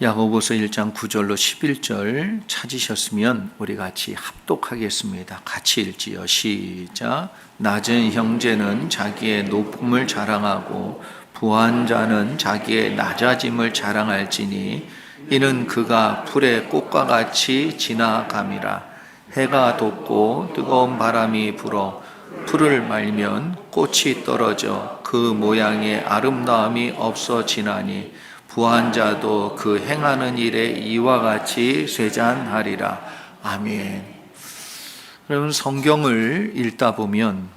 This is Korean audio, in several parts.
야고보서 1장 9절로 11절 찾으셨으면 우리 같이 합독하겠습니다. 같이 읽지요. 시작. 낮은 형제는 자기의 높음을 자랑하고 부한 자는 자기의 낮아짐을 자랑할지니 이는 그가 풀의 꽃과 같이 지나감이라. 해가 돋고 뜨거운 바람이 불어 풀을 말면 꽃이 떨어져 그 모양의 아름다움이 없어지나니 부한 자도 그 행하는 일에 이와 같이 쇠잔하리라. 아멘. 여러분, 성경을 읽다 보면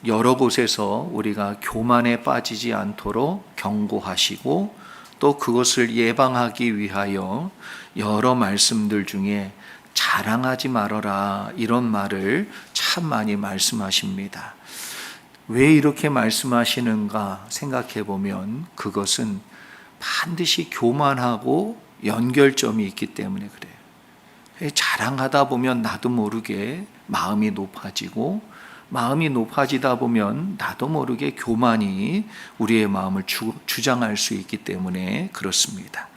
여러 곳에서 우리가 교만에 빠지지 않도록 경고하시고 또 그것을 예방하기 위하여 여러 말씀들 중에 자랑하지 말아라, 이런 말을 참 많이 말씀하십니다. 왜 이렇게 말씀하시는가 생각해 보면 그것은 반드시 교만하고 연결점이 있기 때문에 그래요. 자랑하다 보면 나도 모르게 마음이 높아지고, 마음이 높아지다 보면 나도 모르게 교만이 우리의 마음을 주장할 수 있기 때문에 그렇습니다.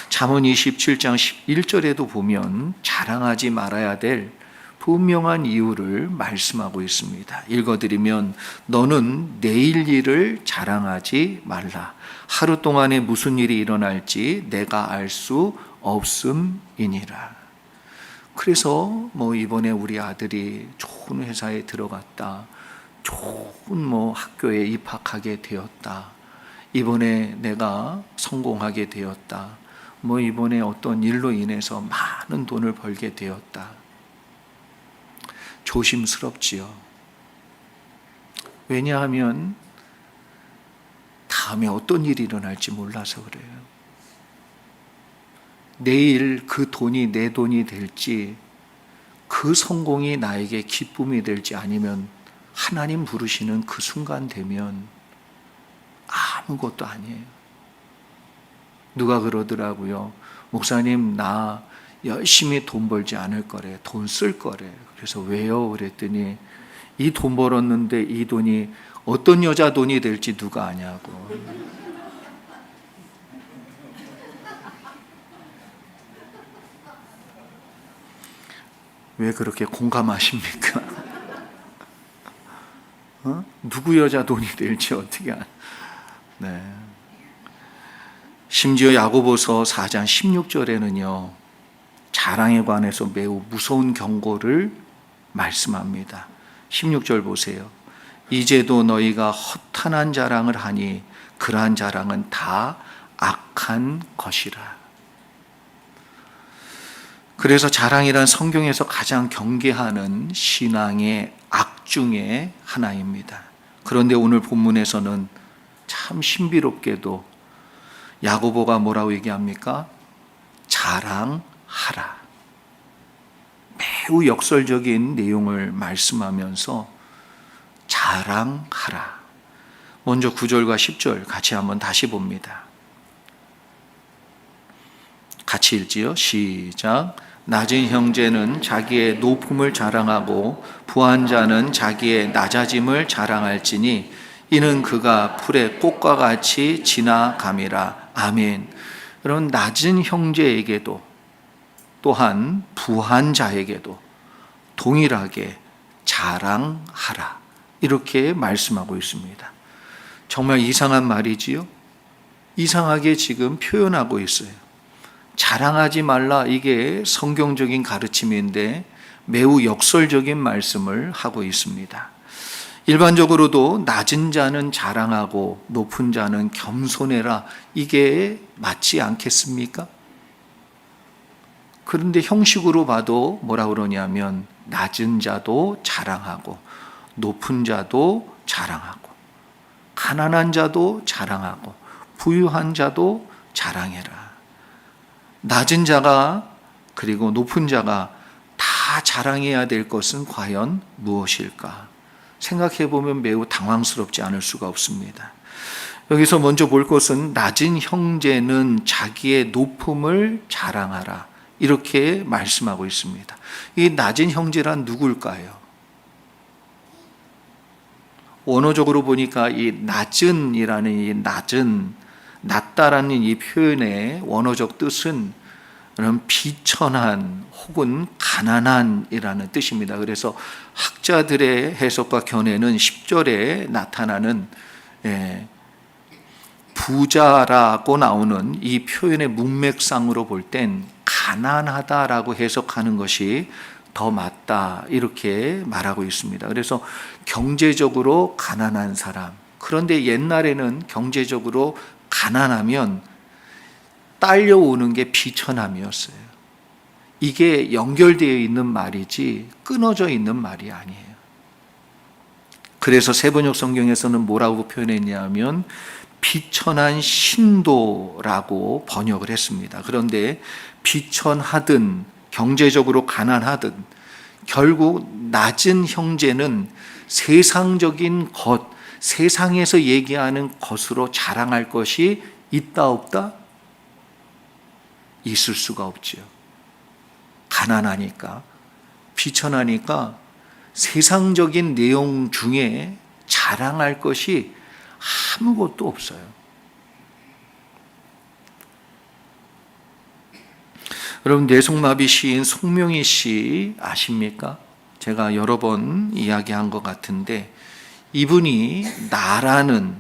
잠언 27장 11절에도 보면 자랑하지 말아야 될 분명한 이유를 말씀하고 있습니다. 읽어드리면 너는 내일 일을 자랑하지 말라. 하루 동안에 무슨 일이 일어날지 내가 알 수 없음이니라. 그래서 이번에 우리 아들이 좋은 회사에 들어갔다, 좋은 학교에 입학하게 되었다, 이번에 내가 성공하게 되었다, 이번에 어떤 일로 인해서 많은 돈을 벌게 되었다. 조심스럽지요. 왜냐하면 다음에 어떤 일이 일어날지 몰라서 그래요. 내일 그 돈이 내 돈이 될지, 그 성공이 나에게 기쁨이 될지, 아니면 하나님 부르시는 그 순간 되면 아무것도 아니에요. 누가 그러더라고요. 목사님, 나 열심히 돈 벌지 않을 거래. 돈 쓸 거래. 그래서 왜요? 그랬더니 이 돈 벌었는데 이 돈이 어떤 여자 돈이 될지 누가 아냐고. 왜 그렇게 공감하십니까? 누구 여자 돈이 될지 어떻게 아냐. 네. 심지어 야고보서 4장 16절에는요, 자랑에 관해서 매우 무서운 경고를 말씀합니다. 16절 보세요. 이제도 너희가 허탄한 자랑을 하니 그러한 자랑은 다 악한 것이라. 그래서 자랑이란 성경에서 가장 경계하는 신앙의 악 중에 하나입니다. 그런데 오늘 본문에서는 참 신비롭게도 야고보가 뭐라고 얘기합니까? 자랑하라. 매우 역설적인 내용을 말씀하면서 자랑하라. 먼저 9절과 10절 같이 한번 다시 봅니다. 같이 읽지요. 시작. 낮은 형제는 자기의 높음을 자랑하고 부한 자는 자기의 낮아짐을 자랑할지니 이는 그가 풀의 꽃과 같이 지나감이라. 아멘. 여러분, 낮은 형제에게도 또한 부한 자에게도 동일하게 자랑하라, 이렇게 말씀하고 있습니다. 정말 이상한 말이지요. 이상하게 지금 표현하고 있어요. 자랑하지 말라, 이게 성경적인 가르침인데 매우 역설적인 말씀을 하고 있습니다. 일반적으로도 낮은 자는 자랑하고 높은 자는 겸손해라, 이게 맞지 않겠습니까? 그런데 형식으로 봐도 뭐라 그러냐면 낮은 자도 자랑하고 높은 자도 자랑하고 가난한 자도 자랑하고 부유한 자도 자랑해라. 낮은 자가 그리고 높은 자가 다 자랑해야 될 것은 과연 무엇일까? 생각해 보면 매우 당황스럽지 않을 수가 없습니다. 여기서 먼저 볼 것은 낮은 형제는 자기의 높음을 자랑하라, 이렇게 말씀하고 있습니다. 이 낮은 형제란 누굴까요? 원어적으로 보니까 이 낮은이라는 이 낮은 낮다라는 이 표현의 원어적 뜻은 비천한 혹은 가난한이라는 뜻입니다. 그래서 학자들의 해석과 견해는 10절에 나타나는 부자라고 나오는 이 표현의 문맥상으로 볼 땐 가난하다라고 해석하는 것이 더 맞다, 이렇게 말하고 있습니다. 그래서 경제적으로 가난한 사람, 그런데 옛날에는 경제적으로 가난하면 딸려오는 게 비천함이었어요. 이게 연결되어 있는 말이지 끊어져 있는 말이 아니에요. 그래서 세번역 성경에서는 뭐라고 표현했냐면 비천한 신도라고 번역을 했습니다. 그런데 비천하든 경제적으로 가난하든 결국 낮은 형제는 세상적인 것, 세상에서 얘기하는 것으로 자랑할 것이 있다 없다? 있을 수가 없지요. 가난하니까, 비천하니까 세상적인 내용 중에 자랑할 것이 아무것도 없어요. 여러분, 뇌성마비 시인 송명희 씨 아십니까? 제가 여러 번 이야기한 것 같은데 이분이 나라는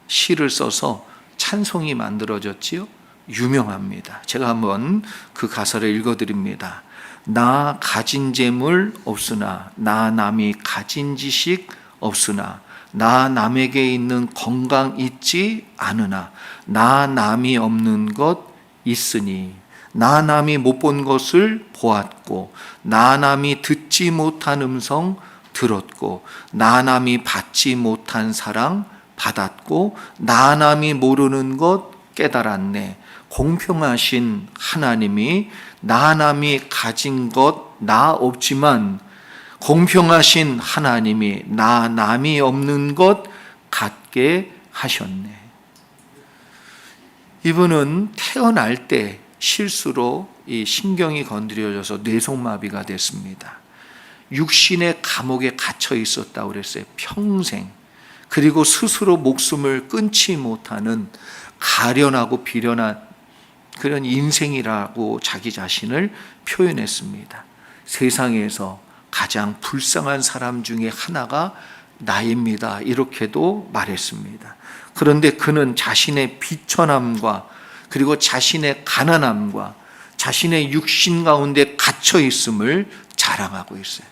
시를 써서 찬송이 만들어졌지요. 유명합니다. 제가 한번 그 가사를 읽어드립니다. 나 가진 재물 없으나, 나 남이 가진 지식 없으나, 나 남에게 있는 건강 있지 않으나, 나 남이 없는 것 있으니, 나 남이 못 본 것을 보았고, 나 남이 듣지 못한 음성 들었고, 나 남이 받지 못한 사랑 받았고, 나 남이 모르는 것 깨달았네. 공평하신 하나님이 나 남이 가진 것 나 없지만 공평하신 하나님이 나 남이 없는 것 갖게 하셨네. 이분은 태어날 때 실수로 이 신경이 건드려져서 뇌성마비가 됐습니다. 육신의 감옥에 갇혀 있었다고 그랬어요. 평생. 그리고 스스로 목숨을 끊지 못하는 가련하고 비련한 그런 인생이라고 자기 자신을 표현했습니다. 세상에서 가장 불쌍한 사람 중에 하나가 나입니다, 이렇게도 말했습니다. 그런데 그는 자신의 비천함과 그리고 자신의 가난함과 자신의 육신 가운데 갇혀 있음을 자랑하고 있어요.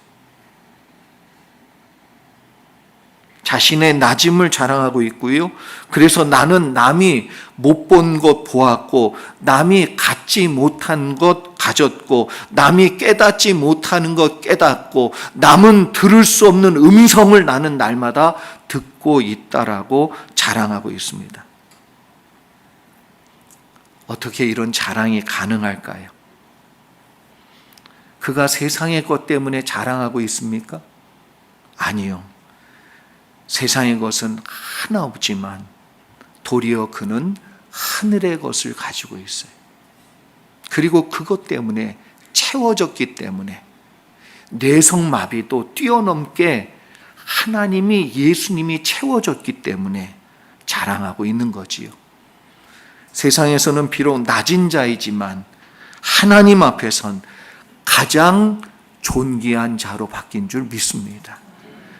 자신의 낮음을 자랑하고 있고요. 그래서 나는 남이 못 본 것 보았고, 남이 갖지 못한 것 가졌고, 남이 깨닫지 못하는 것 깨닫고, 남은 들을 수 없는 음성을 나는 날마다 듣고 있다라고 자랑하고 있습니다. 어떻게 이런 자랑이 가능할까요? 그가 세상의 것 때문에 자랑하고 있습니까? 아니요. 세상의 것은 하나 없지만 도리어 그는 하늘의 것을 가지고 있어요. 그리고 그것 때문에 채워졌기 때문에 뇌성마비도 뛰어넘게 하나님이, 예수님이 채워졌기 때문에 자랑하고 있는 거지요. 세상에서는 비록 낮은 자이지만 하나님 앞에선 가장 존귀한 자로 바뀐 줄 믿습니다.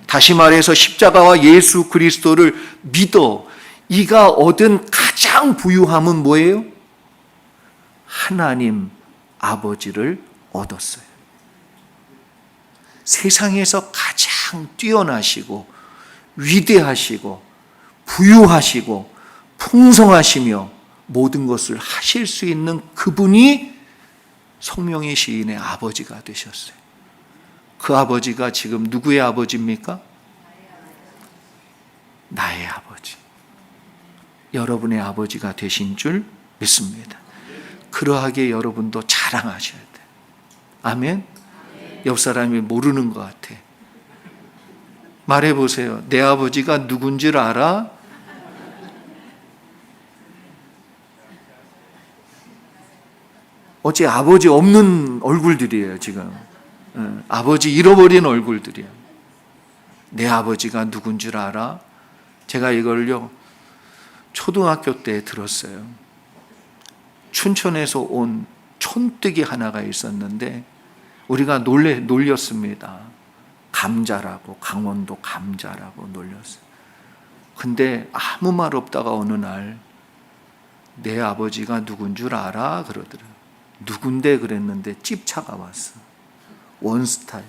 다시 말해서 십자가와 예수 그리스도를 믿어 이가 얻은 가장 부유함은 뭐예요? 하나님 아버지를 얻었어요. 세상에서 가장 뛰어나시고 위대하시고 부유하시고 풍성하시며 모든 것을 하실 수 있는 그분이 송명희 시인의 아버지가 되셨어요. 그 아버지가 지금 누구의 아버지입니까? 나의 아버지. 여러분의 아버지가 되신 줄 믿습니다. 그러하게 여러분도 자랑하셔야 돼요. 아멘? 옆 사람이 모르는 것 같아. 말해보세요. 내 아버지가 누군지를 알아? 어째 아버지 없는 얼굴들이에요, 지금. 아버지 잃어버린 얼굴들이에요. 내 아버지가 누군 줄 알아? 제가 이걸요, 초등학교 때 들었어요. 춘천에서 온 촌뜨기 하나가 있었는데 우리가 놀렸습니다. 감자라고, 강원도 감자라고 놀렸어요. 근데 아무 말 없다가 어느 날 내 아버지가 누군 줄 알아? 그러더라고요. 누군데 그랬는데 찝차가 왔어. 원스타일.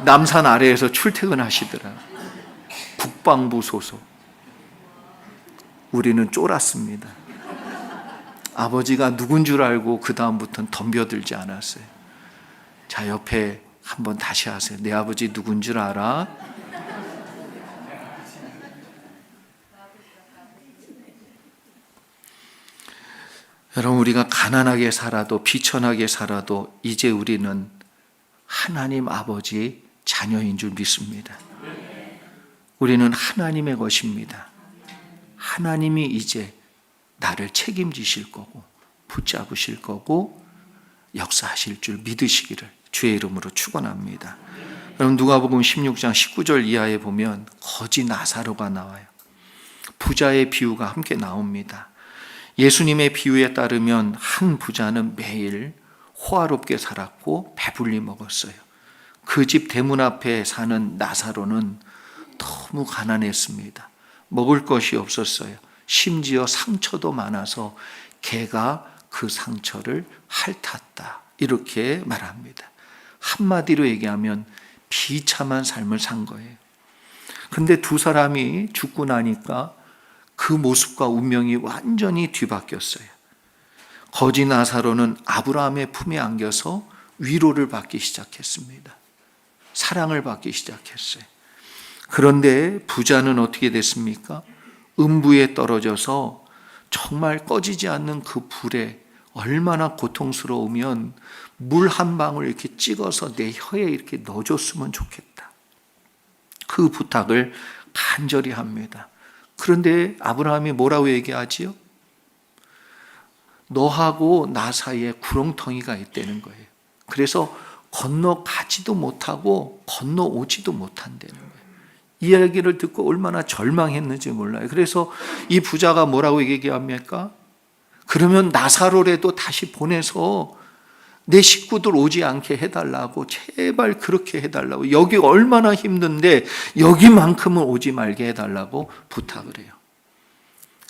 남산 아래에서 출퇴근하시더라. 국방부 소속. 우리는 쫄았습니다. 아버지가 누군 줄 알고 그 다음부터는 덤벼들지 않았어요. 자, 옆에 한번 다시 하세요. 내 아버지 누군 줄 알아? 여러분, 우리가 가난하게 살아도 비천하게 살아도 이제 우리는 하나님 아버지 자녀인 줄 믿습니다. 우리는 하나님의 것입니다. 하나님이 이제 나를 책임지실 거고 붙잡으실 거고 역사하실 줄 믿으시기를 주의 이름으로 축원합니다. 여러분, 누가복음 16장 19절 이하에 보면 거지 나사로가 나와요. 부자의 비유가 함께 나옵니다. 예수님의 비유에 따르면 한 부자는 매일 호화롭게 살았고 배불리 먹었어요. 그 집 대문 앞에 사는 나사로는 너무 가난했습니다. 먹을 것이 없었어요. 심지어 상처도 많아서 개가 그 상처를 핥았다. 이렇게 말합니다. 한마디로 얘기하면 비참한 삶을 산 거예요. 근데 두 사람이 죽고 나니까 그 모습과 운명이 완전히 뒤바뀌었어요. 거지 나사로는 아브라함의 품에 안겨서 위로를 받기 시작했습니다. 사랑을 받기 시작했어요. 그런데 부자는 어떻게 됐습니까? 음부에 떨어져서 정말 꺼지지 않는 그 불에 얼마나 고통스러우면 물 한 방울 이렇게 찍어서 내 혀에 이렇게 넣어줬으면 좋겠다. 그 부탁을 간절히 합니다. 그런데 아브라함이 뭐라고 얘기하지요? 너하고 나 사이에 구렁텅이가 있다는 거예요. 그래서 건너가지도 못하고 건너오지도 못한다는 거예요. 이 이야기를 듣고 얼마나 절망했는지 몰라요. 그래서 이 부자가 뭐라고 얘기합니까? 그러면 나사로라도 다시 보내서 내 식구들 오지 않게 해달라고, 제발 그렇게 해달라고, 여기 얼마나 힘든데 여기만큼은 오지 말게 해달라고 부탁을 해요.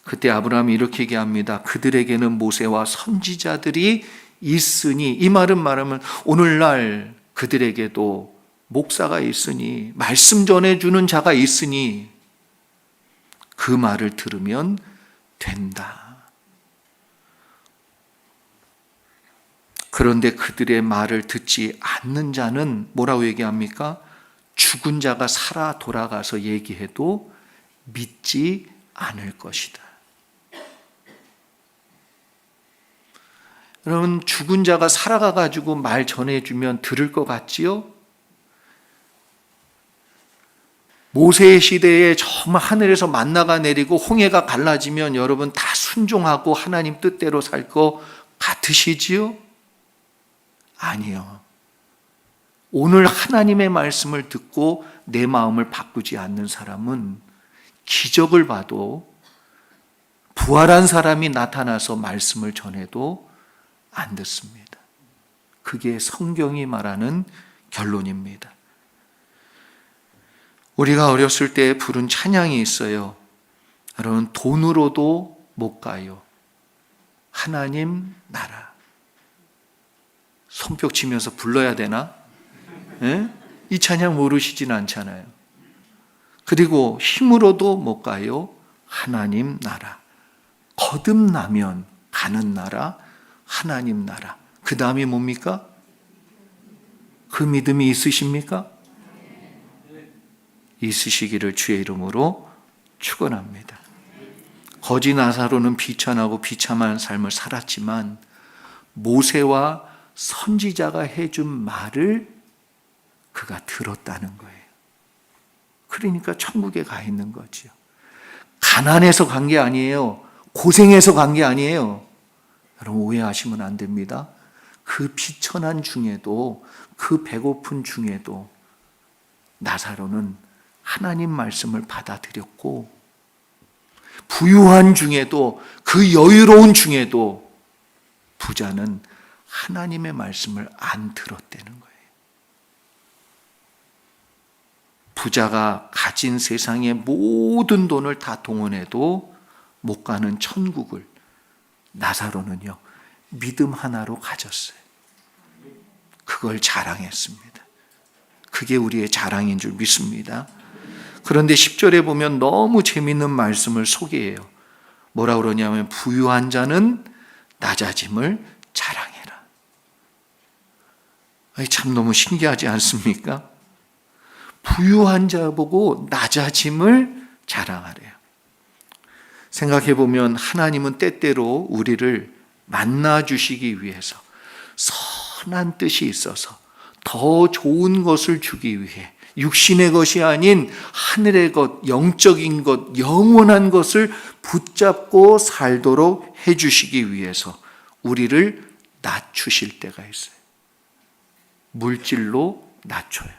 그때 아브라함이 이렇게 얘기합니다. 그들에게는 모세와 선지자들이 있으니, 이 말은 말하면 오늘날 그들에게도 목사가 있으니, 말씀 전해주는 자가 있으니 그 말을 들으면 된다. 그런데 그들의 말을 듣지 않는 자는 뭐라고 얘기합니까? 죽은 자가 살아 돌아가서 얘기해도 믿지 않을 것이다. 여러분, 죽은 자가 살아가가지고 말 전해주면 들을 것 같지요? 모세의 시대에 정말 하늘에서 만나가 내리고 홍해가 갈라지면 여러분 다 순종하고 하나님 뜻대로 살 것 같으시지요? 아니요. 오늘 하나님의 말씀을 듣고 내 마음을 바꾸지 않는 사람은 기적을 봐도, 부활한 사람이 나타나서 말씀을 전해도 안 듣습니다. 그게 성경이 말하는 결론입니다. 우리가 어렸을 때 부른 찬양이 있어요. 여러분, 돈으로도 못 가요. 하나님 나라. 손뼉 치면서 불러야 되나? 예? 이 찬양 모르시진 않잖아요. 그리고 힘으로도 못 가요. 하나님 나라. 거듭나면 가는 나라, 하나님 나라. 그 다음이 뭡니까? 그 믿음이 있으십니까? 있으시기를 주의 이름으로 축원합니다. 거지 나사로는 비천하고 비참한 삶을 살았지만 모세와 선지자가 해준 말을 그가 들었다는 거예요. 그러니까 천국에 가 있는 거죠. 가난해서 간 게 아니에요. 고생해서 간 게 아니에요. 여러분, 오해하시면 안 됩니다. 그 비천한 중에도, 그 배고픈 중에도 나사로는 하나님 말씀을 받아들였고, 부유한 중에도, 그 여유로운 중에도 부자는 하나님의 말씀을 안 들었다는 거예요. 부자가 가진 세상의 모든 돈을 다 동원해도 못 가는 천국을 나사로는요, 믿음 하나로 가졌어요. 그걸 자랑했습니다. 그게 우리의 자랑인 줄 믿습니다. 그런데 10절에 보면 너무 재밌는 말씀을 소개해요. 뭐라 그러냐면 부유한 자는 낮아짐을 자랑해라. 참 너무 신기하지 않습니까? 부유한 자 보고 낮아짐을 자랑하래요. 생각해 보면 하나님은 때때로 우리를 만나주시기 위해서 선한 뜻이 있어서 더 좋은 것을 주기 위해 육신의 것이 아닌 하늘의 것, 영적인 것, 영원한 것을 붙잡고 살도록 해주시기 위해서 우리를 낮추실 때가 있어요. 물질로 낮춰요.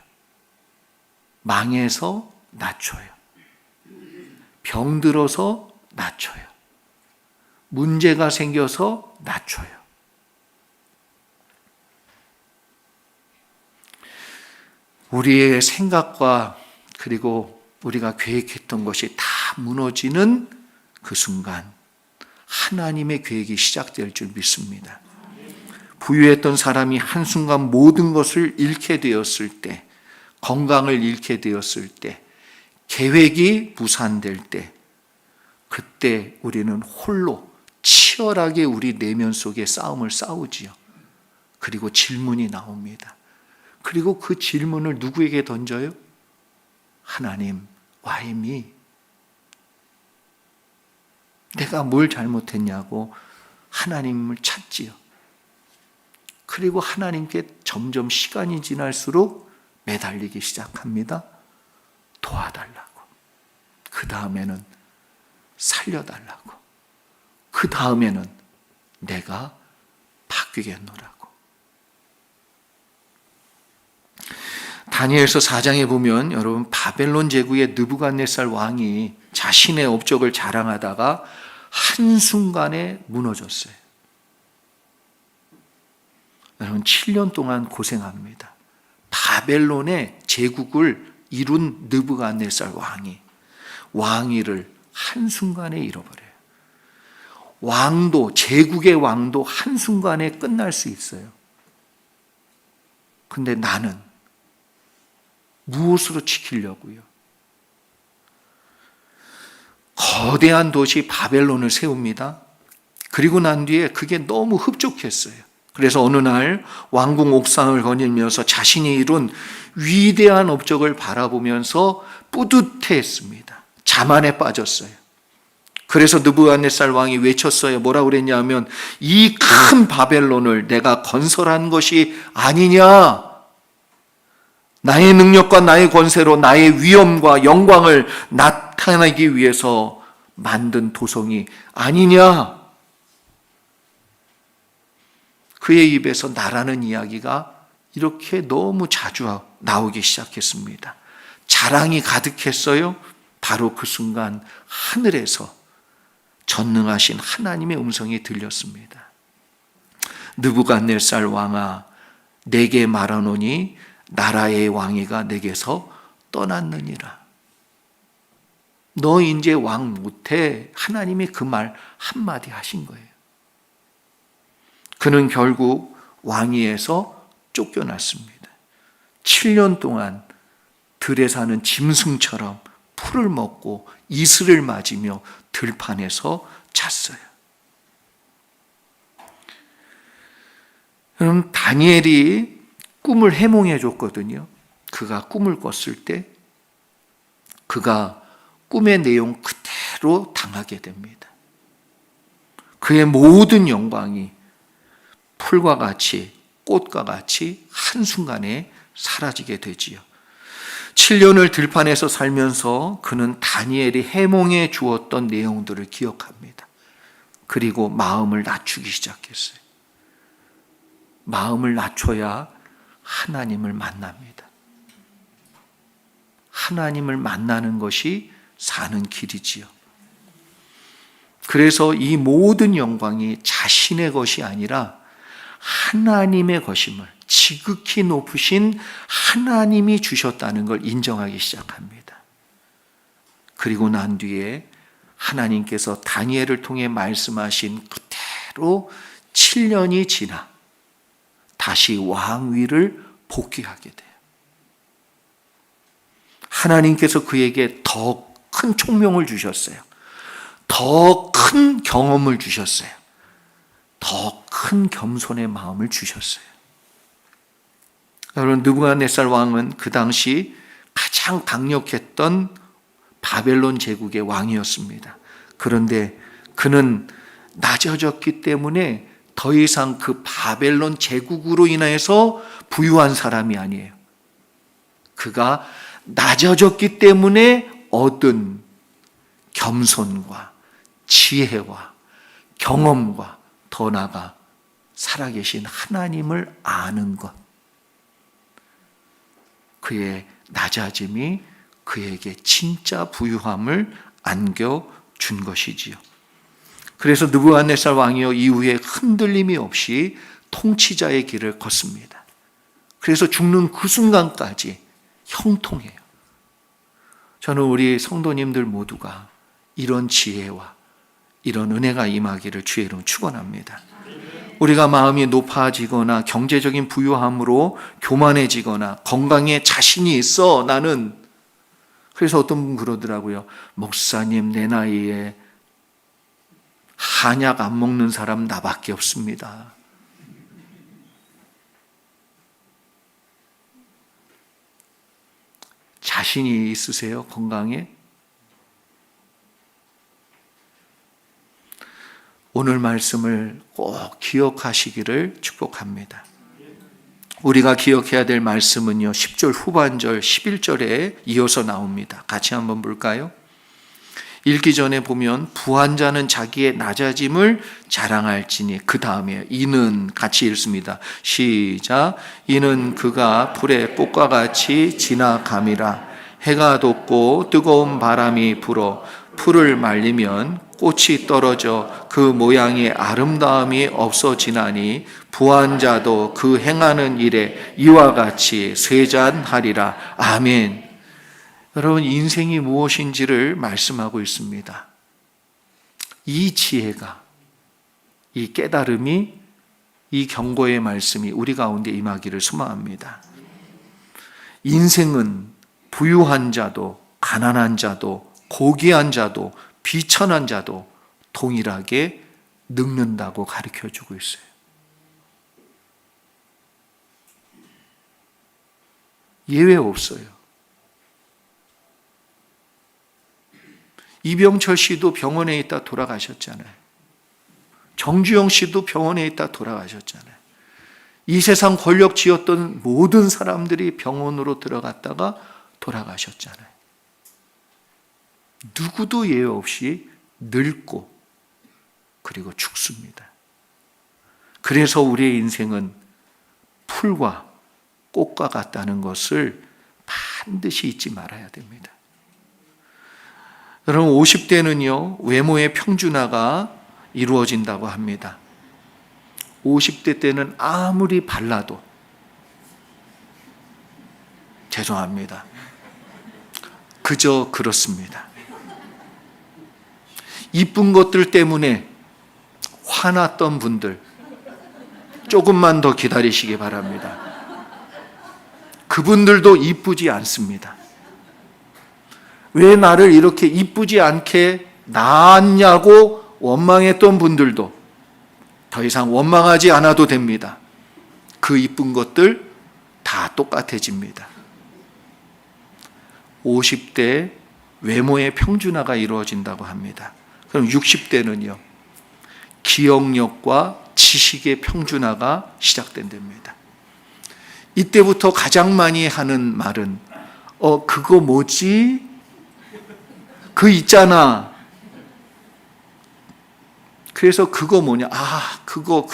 망해서 낮춰요. 병들어서 낮춰요. 문제가 생겨서 낮춰요. 우리의 생각과 그리고 우리가 계획했던 것이 다 무너지는 그 순간 하나님의 계획이 시작될 줄 믿습니다. 부유했던 사람이 한순간 모든 것을 잃게 되었을 때, 건강을 잃게 되었을 때, 계획이 무산될 때, 그때 우리는 홀로 치열하게 우리 내면 속의 싸움을 싸우지요. 그리고 질문이 나옵니다. 그리고 그 질문을 누구에게 던져요? 하나님, why me? 내가 뭘 잘못했냐고 하나님을 찾지요. 그리고 하나님께 점점 시간이 지날수록 매달리기 시작합니다. 도와달라고. 그 다음에는 살려달라고. 그 다음에는 내가 바뀌겠노라고. 다니엘서 4장에 보면 여러분 바벨론 제국의 느부갓네살 왕이 자신의 업적을 자랑하다가 한순간에 무너졌어요. 여러분 7년 동안 고생합니다. 바벨론의 제국을 이룬 느부갓네살 왕이 왕위를 한순간에 잃어버려요. 왕도, 제국의 왕도 한순간에 끝날 수 있어요. 근데 나는 무엇으로 지키려고요? 거대한 도시 바벨론을 세웁니다. 그리고 난 뒤에 그게 너무 흡족했어요. 그래서 어느 날 왕궁 옥상을 거닐면서 자신이 이룬 위대한 업적을 바라보면서 뿌듯해했습니다. 자만에 빠졌어요. 그래서 느부갓네살 왕이 외쳤어요. 뭐라고 그랬냐면 이 큰 바벨론을 내가 건설한 것이 아니냐? 나의 능력과 나의 권세로 나의 위엄과 영광을 나타내기 위해서 만든 도성이 아니냐? 그의 입에서 나라는 이야기가 이렇게 너무 자주 나오기 시작했습니다. 자랑이 가득했어요. 바로 그 순간 하늘에서 전능하신 하나님의 음성이 들렸습니다. 느부갓네살 왕아, 내게 말하노니 나라의 왕위가 내게서 떠났느니라. 너 이제 왕 못해. 하나님이 그 말 한마디 하신 거예요. 그는 결국 왕위에서 쫓겨났습니다. 7년 동안 들에 사는 짐승처럼 풀을 먹고 이슬을 맞으며 들판에서 잤어요. 그럼 다니엘이 꿈을 해몽해 줬거든요. 그가 꿈을 꿨을 때 그가 꿈의 내용 그대로 당하게 됩니다. 그의 모든 영광이 풀과 같이 꽃과 같이 한순간에 사라지게 되지요. 7년을 들판에서 살면서 그는 다니엘이 해몽해 주었던 내용들을 기억합니다. 그리고 마음을 낮추기 시작했어요. 마음을 낮춰야 하나님을 만납니다. 하나님을 만나는 것이 사는 길이지요. 그래서 이 모든 영광이 자신의 것이 아니라 하나님의 것임을, 지극히 높으신 하나님이 주셨다는 걸 인정하기 시작합니다. 그리고 난 뒤에 하나님께서 다니엘을 통해 말씀하신 그대로 7년이 지나 다시 왕위를 복귀하게 돼요. 하나님께서 그에게 더 큰 총명을 주셨어요. 더 큰 경험을 주셨어요. 더 큰 겸손의 마음을 주셨어요. 여러분, 느부갓네살 왕은 그 당시 가장 강력했던 바벨론 제국의 왕이었습니다. 그런데 그는 낮아졌기 때문에 더 이상 그 바벨론 제국으로 인해서 부유한 사람이 아니에요. 그가 낮아졌기 때문에 얻은 겸손과 지혜와 경험과 더 나아가 살아계신 하나님을 아는 것, 그의 낮아짐이 그에게 진짜 부유함을 안겨준 것이지요. 그래서 느부갓네살 왕이요 이후에 흔들림이 없이 통치자의 길을 걷습니다. 그래서 죽는 그 순간까지 형통해요. 저는 우리 성도님들 모두가 이런 지혜와 이런 은혜가 임하기를 주의 이름으로 축원합니다. 우리가 마음이 높아지거나 경제적인 부유함으로 교만해지거나 건강에 자신이 있어 나는, 그래서 어떤 분 그러더라고요. 목사님, 내 나이에 한약 안 먹는 사람 나밖에 없습니다. 자신이 있으세요? 건강에? 오늘 말씀을 꼭 기억하시기를 축복합니다. 우리가 기억해야 될 말씀은요, 10절 후반절 11절에 이어서 나옵니다. 같이 한번 볼까요? 읽기 전에 보면 부한 자는 자기의 낮아짐을 자랑할지니, 그 다음에 이는, 같이 읽습니다. 시작. 이는 그가 불의 꽃과 같이 지나감이라. 해가 돋고 뜨거운 바람이 불어 풀을 말리면 꽃이 떨어져 그 모양의 아름다움이 없어지나니 부한 자도 그 행하는 일에 이와 같이 쇠잔하리라. 아멘. 여러분, 인생이 무엇인지를 말씀하고 있습니다. 이 지혜가, 이 깨달음이, 이 경고의 말씀이 우리 가운데 임하기를 소망합니다. 인생은 부유한 자도 가난한 자도 고귀한 자도 비천한 자도 동일하게 늙는다고 가르쳐주고 있어요. 예외 없어요. 이병철 씨도 병원에 있다 돌아가셨잖아요. 정주영 씨도 병원에 있다 돌아가셨잖아요. 이 세상 권력 쥐었던 모든 사람들이 병원으로 들어갔다가 돌아가셨잖아요. 누구도 예외 없이 늙고 그리고 죽습니다. 그래서 우리의 인생은 풀과 꽃과 같다는 것을 반드시 잊지 말아야 됩니다. 여러분, 50대는요 외모의 평준화가 이루어진다고 합니다. 50대 때는 아무리 발라도, 죄송합니다, 그저 그렇습니다. 이쁜 것들 때문에 화났던 분들 조금만 더 기다리시기 바랍니다. 그분들도 이쁘지 않습니다. 왜 나를 이렇게 이쁘지 않게 낳았냐고 원망했던 분들도 더 이상 원망하지 않아도 됩니다. 그 이쁜 것들 다 똑같아집니다. 50대 외모의 평준화가 이루어진다고 합니다. 그럼 60대는요, 기억력과 지식의 평준화가 시작된답니다. 이때부터 가장 많이 하는 말은 그거 뭐지? 그 있잖아. 그래서 그거 뭐냐? 그거.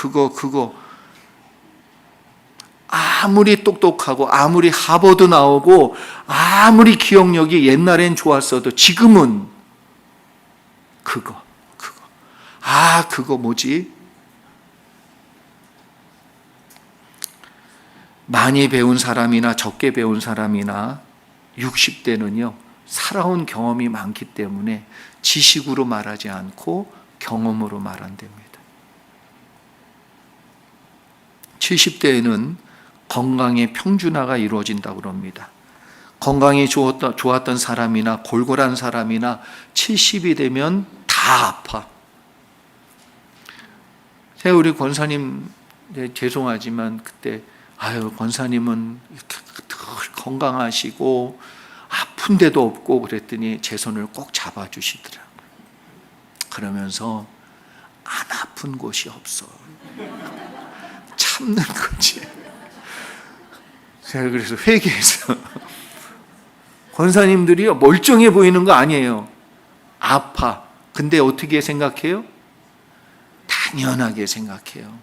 아무리 똑똑하고 아무리 하버드 나오고 아무리 기억력이 옛날엔 좋았어도 지금은 그거 뭐지? 많이 배운 사람이나 적게 배운 사람이나 60대는요 살아온 경험이 많기 때문에 지식으로 말하지 않고 경험으로 말한답니다. 70대에는 건강의 평준화가 이루어진다고 합니다. 건강이 좋았던 사람이나 골골한 사람이나 70이 되면 다 아파. 제가 우리 권사님 죄송하지만 그때 권사님은 늘 건강하시고 아픈 데도 없고 그랬더니 제 손을 꼭 잡아주시더라고요. 그러면서 안 아픈 곳이 없어. 참는 거지. 제가 그래서 회개해서 권사님들이요 멀쩡해 보이는 거 아니에요. 아파. 근데 어떻게 생각해요? 당연하게 생각해요.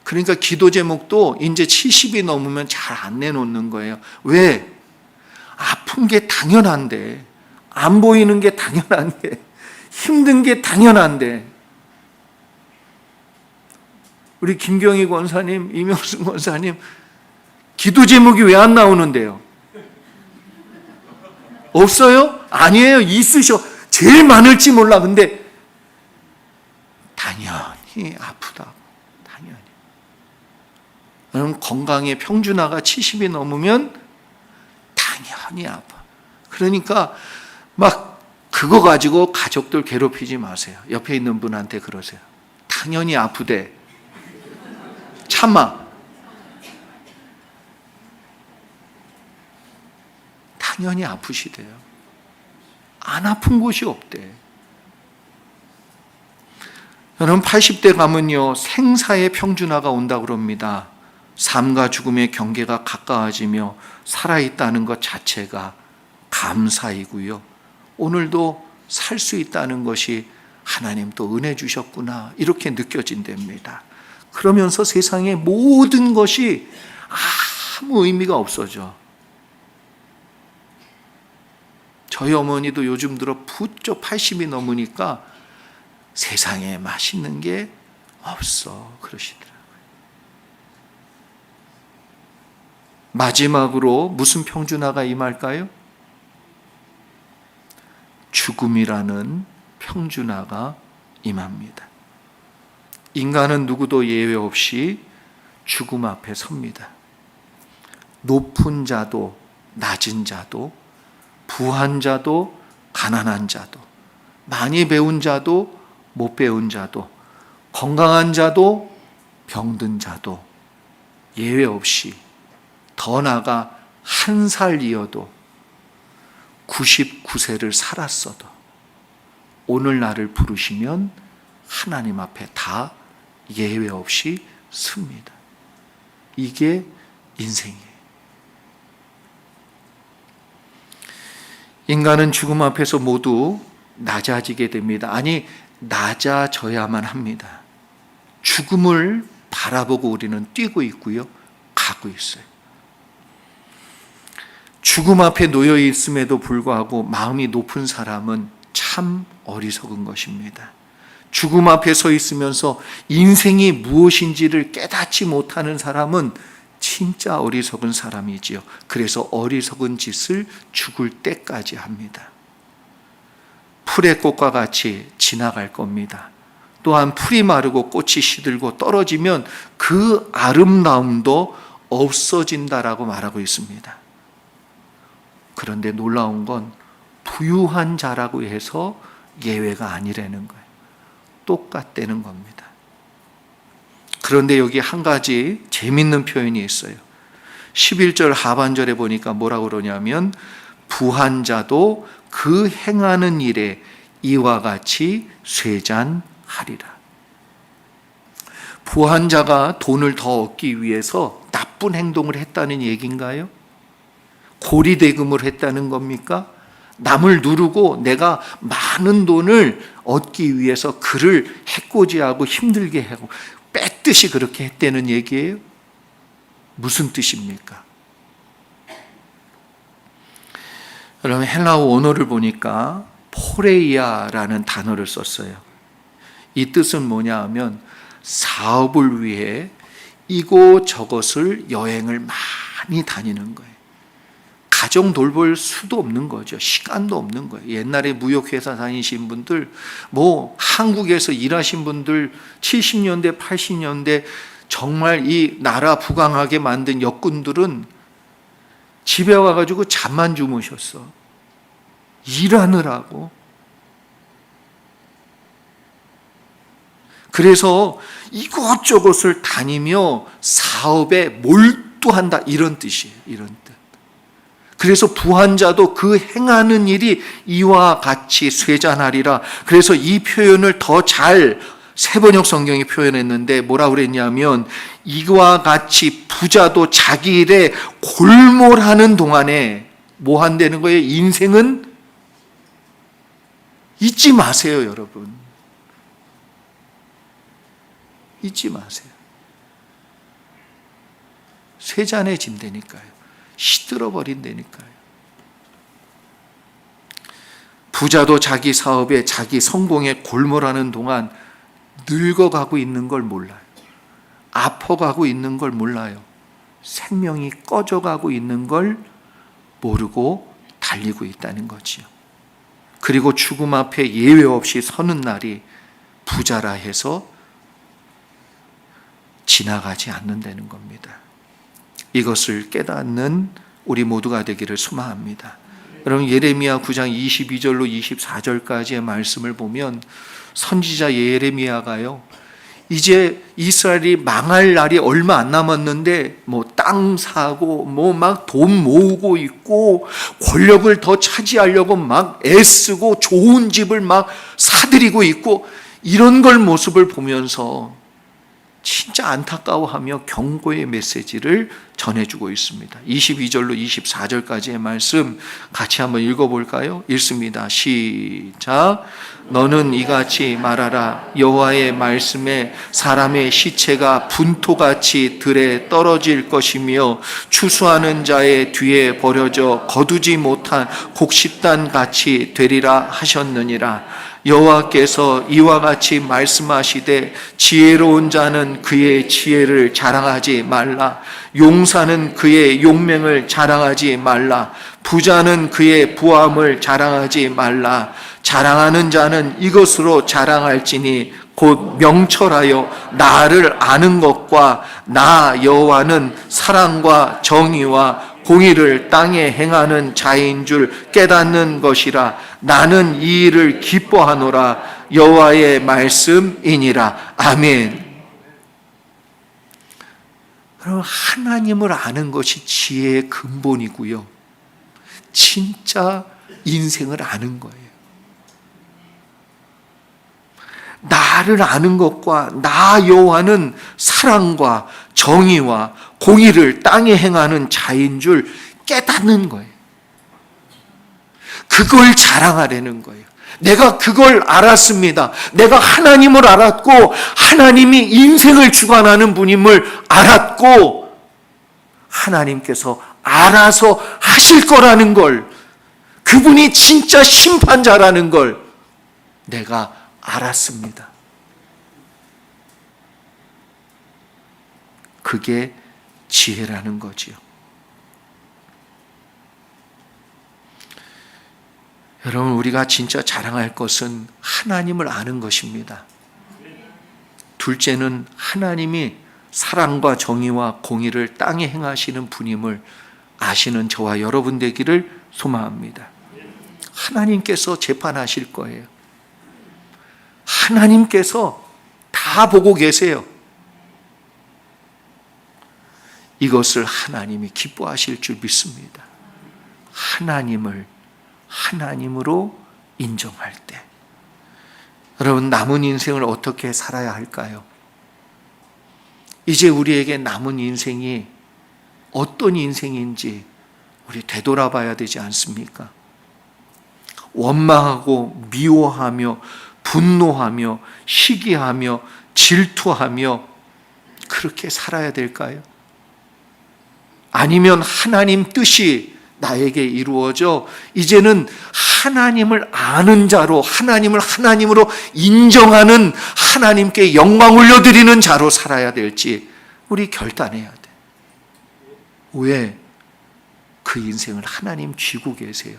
그러니까 기도 제목도 이제 70이 넘으면 잘 안 내놓는 거예요. 왜? 아픈 게 당연한데, 안 보이는 게 당연한데, 힘든 게 당연한데. 우리 김경희 권사님, 이명순 권사님 기도 제목이 왜 안 나오는데요? 없어요? 아니에요. 있으셔. 제일 많을지 몰라. 근데 당연히 아프다고. 당연히. 그럼 건강의 평준화가 70이 넘으면 당연히 아파. 그러니까 막 그거 가지고 가족들 괴롭히지 마세요. 옆에 있는 분한테 그러세요. 당연히 아프대. 참아. 당연히 아프시대요. 안 아픈 곳이 없대. 여러분 80대 가면요 생사의 평준화가 온다고 그럽니다. 삶과 죽음의 경계가 가까워지며 살아있다는 것 자체가 감사이고요. 오늘도 살 수 있다는 것이 하나님 또 은혜 주셨구나 이렇게 느껴진답니다. 그러면서 세상의 모든 것이 아무 의미가 없어져. 저희 어머니도 요즘 들어 부쩍 80이 넘으니까 세상에 맛있는 게 없어 그러시더라고요. 마지막으로 무슨 평준화가 임할까요? 죽음이라는 평준화가 임합니다. 인간은 누구도 예외 없이 죽음 앞에 섭니다. 높은 자도 낮은 자도 부한 자도 가난한 자도 많이 배운 자도 못 배운 자도 건강한 자도 병든 자도 예외 없이 더 나아가 한 살이어도 99세를 살았어도 오늘 나를 부르시면 하나님 앞에 다 예외 없이 섭니다. 이게 인생이에요. 인간은 죽음 앞에서 모두 낮아지게 됩니다. 아니, 낮아져야만 합니다. 죽음을 바라보고 우리는 뛰고 있고요. 가고 있어요. 죽음 앞에 놓여 있음에도 불구하고 마음이 높은 사람은 참 어리석은 것입니다. 죽음 앞에 서 있으면서 인생이 무엇인지를 깨닫지 못하는 사람은 진짜 어리석은 사람이지요. 그래서 어리석은 짓을 죽을 때까지 합니다. 풀의 꽃과 같이 지나갈 겁니다. 또한 풀이 마르고 꽃이 시들고 떨어지면 그 아름다움도 없어진다라고 말하고 있습니다. 그런데 놀라운 건 부유한 자라고 해서 예외가 아니라는 거예요. 똑같다는 겁니다. 그런데 여기 한 가지 재밌는 표현이 있어요. 11절 하반절에 보니까 뭐라고 그러냐면 부한 자도 그 행하는 일에 이와 같이 쇠잔하리라. 부한 자가 돈을 더 얻기 위해서 나쁜 행동을 했다는 얘기인가요? 고리대금을 했다는 겁니까? 남을 누르고 내가 많은 돈을 얻기 위해서 그를 해코지하고 힘들게 하고 뺏듯이 그렇게 했다는 얘기예요? 무슨 뜻입니까? 여러분, 헬라어 원어를 보니까 포레이아라는 단어를 썼어요. 이 뜻은 뭐냐 하면 사업을 위해 이곳저곳을 여행을 많이 다니는 거예요. 가정 돌볼 수도 없는 거죠. 시간도 없는 거예요. 옛날에 무역회사 다니신 분들, 한국에서 일하신 분들 70년대, 80년대 정말 이 나라 부강하게 만든 역군들은 집에 와가지고 잠만 주무셨어. 일하느라고. 그래서 이곳저곳을 다니며 사업에 몰두한다, 이런 뜻이에요. 이런 뜻. 그래서 부한자도 그 행하는 일이 이와 같이 쇠잔하리라. 그래서 이 표현을 더 잘 세번역 성경이 표현했는데 뭐라 그랬냐면, 이와 같이 부자도 자기 일에 골몰하는 동안에 뭐 한다는 거예요? 인생은 잊지 마세요, 여러분. 잊지 마세요. 쇠잔해진다니까요. 시들어 버린다니까요. 부자도 자기 사업에, 자기 성공에 골몰하는 동안 늙어가고 있는 걸 몰라요. 아파가고 있는 걸 몰라요. 생명이 꺼져가고 있는 걸 모르고 달리고 있다는 거지요. 그리고 죽음 앞에 예외 없이 서는 날이 부자라 해서 지나가지 않는다는 겁니다. 이것을 깨닫는 우리 모두가 되기를 소망합니다. 여러분, 예레미야 9장 22절로 24절까지의 말씀을 보면 선지자 예레미야가요, 이제 이스라엘이 망할 날이 얼마 안 남았는데 땅 사고 막 돈 모으고 있고 권력을 더 차지하려고 막 애쓰고 좋은 집을 막 사들이고 있고, 이런 걸 모습을 보면서 진짜 안타까워하며 경고의 메시지를 전해주고 있습니다. 22절로 24절까지의 말씀 같이 한번 읽어볼까요? 읽습니다. 시작. 너는 이같이 말하라. 여호와의 말씀에 사람의 시체가 분토같이 들에 떨어질 것이며 추수하는 자의 뒤에 버려져 거두지 못한 곡식단 같이 되리라 하셨느니라. 여호와께서 이와 같이 말씀하시되 지혜로운 자는 그의 지혜를 자랑하지 말라. 용사는 그의 용맹을 자랑하지 말라. 부자는 그의 부함을 자랑하지 말라. 자랑하는 자는 이것으로 자랑할지니 곧 명철하여 나를 아는 것과 나 여호와는 사랑과 정의와 공의를 땅에 행하는 자인 줄 깨닫는 것이라. 나는 이 일을 기뻐하노라. 여호와의 말씀이니라. 아멘. 여러분, 하나님을 아는 것이 지혜의 근본이고요, 진짜 인생을 아는 거예요. 나를 아는 것과 나 여호와는 사랑과 정의와 공의를 땅에 행하는 자인 줄 깨닫는 거예요. 그걸 자랑하려는 거예요. 내가 그걸 알았습니다. 내가 하나님을 알았고 하나님이 인생을 주관하는 분임을 알았고 하나님께서 알아서 하실 거라는 걸, 그분이 진짜 심판자라는 걸 내가 알았습니다. 그게 지혜라는 거지요. 여러분, 우리가 진짜 자랑할 것은 하나님을 아는 것입니다. 둘째는 하나님이 사랑과 정의와 공의를 땅에 행하시는 분임을 아시는 저와 여러분 되기를 소망합니다. 하나님께서 재판하실 거예요. 하나님께서 다 보고 계세요. 이것을 하나님이 기뻐하실 줄 믿습니다. 하나님을 하나님으로 인정할 때. 여러분, 남은 인생을 어떻게 살아야 할까요? 이제 우리에게 남은 인생이 어떤 인생인지 우리 되돌아봐야 되지 않습니까? 원망하고 미워하며 분노하며 시기하며 질투하며 그렇게 살아야 될까요? 아니면 하나님 뜻이 나에게 이루어져 이제는 하나님을 아는 자로, 하나님을 하나님으로 인정하는, 하나님께 영광 올려드리는 자로 살아야 될지 우리 결단해야 돼. 왜 그 인생을 하나님 쥐고 계세요?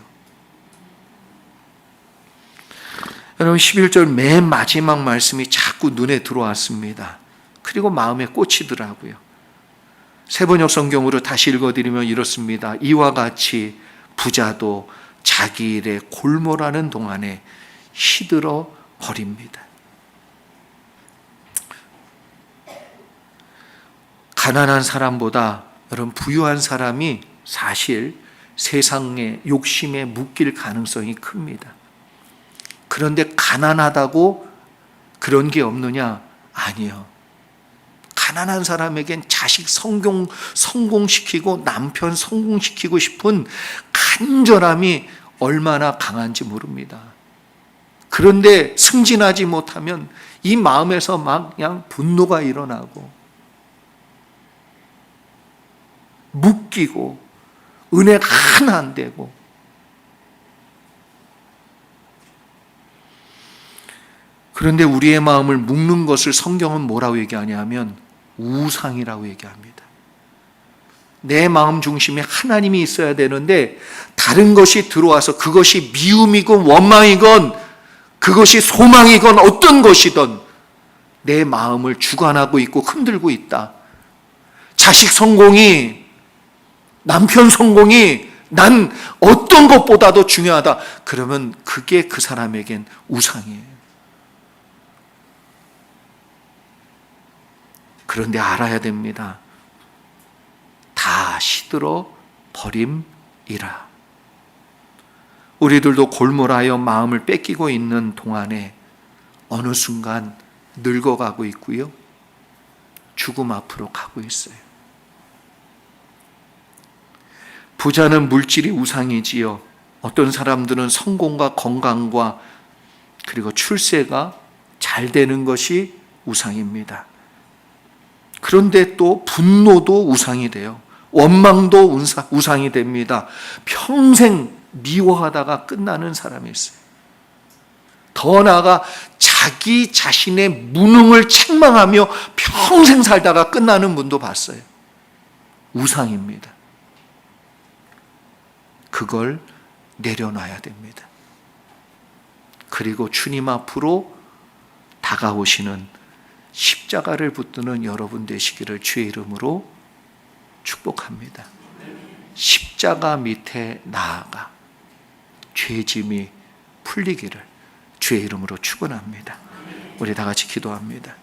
여러분 11절 맨 마지막 말씀이 자꾸 눈에 들어왔습니다. 그리고 마음에 꽂히더라고요. 세번역 성경으로 다시 읽어드리면 이렇습니다. 이와 같이 부자도 자기 일에 골몰하는 동안에 시들어 버립니다. 가난한 사람보다 여러분 부유한 사람이 사실 세상의 욕심에 묶일 가능성이 큽니다. 그런데 가난하다고 그런 게 없느냐? 아니요. 가난한 사람에겐 자식 성공시키고 남편 성공시키고 싶은 간절함이 얼마나 강한지 모릅니다. 그런데 승진하지 못하면 이 마음에서 막 그냥 분노가 일어나고 묶이고 은혜가 하나 안 되고, 그런데 우리의 마음을 묶는 것을 성경은 뭐라고 얘기하냐면 우상이라고 얘기합니다. 내 마음 중심에 하나님이 있어야 되는데 다른 것이 들어와서 그것이 미움이건 원망이건 그것이 소망이건 어떤 것이든 내 마음을 주관하고 있고 흔들고 있다. 자식 성공이, 남편 성공이 난 어떤 것보다도 중요하다. 그러면 그게 그 사람에겐 우상이에요. 그런데 알아야 됩니다. 다 시들어 버림이라. 우리들도 골몰하여 마음을 뺏기고 있는 동안에 어느 순간 늙어가고 있고요. 죽음 앞으로 가고 있어요. 부자는 물질이 우상이지요. 어떤 사람들은 성공과 건강과 그리고 출세가 잘 되는 것이 우상입니다. 그런데 또 분노도 우상이 돼요. 원망도 우상이 됩니다. 평생 미워하다가 끝나는 사람이 있어요. 더 나아가 자기 자신의 무능을 책망하며 평생 살다가 끝나는 분도 봤어요. 우상입니다. 그걸 내려놔야 됩니다. 그리고 주님 앞으로 다가오시는 십자가를 붙드는 여러분 되시기를 주의 이름으로 축복합니다. 십자가 밑에 나아가 죄짐이 풀리기를 주의 이름으로 축원합니다. 우리 다 같이 기도합니다.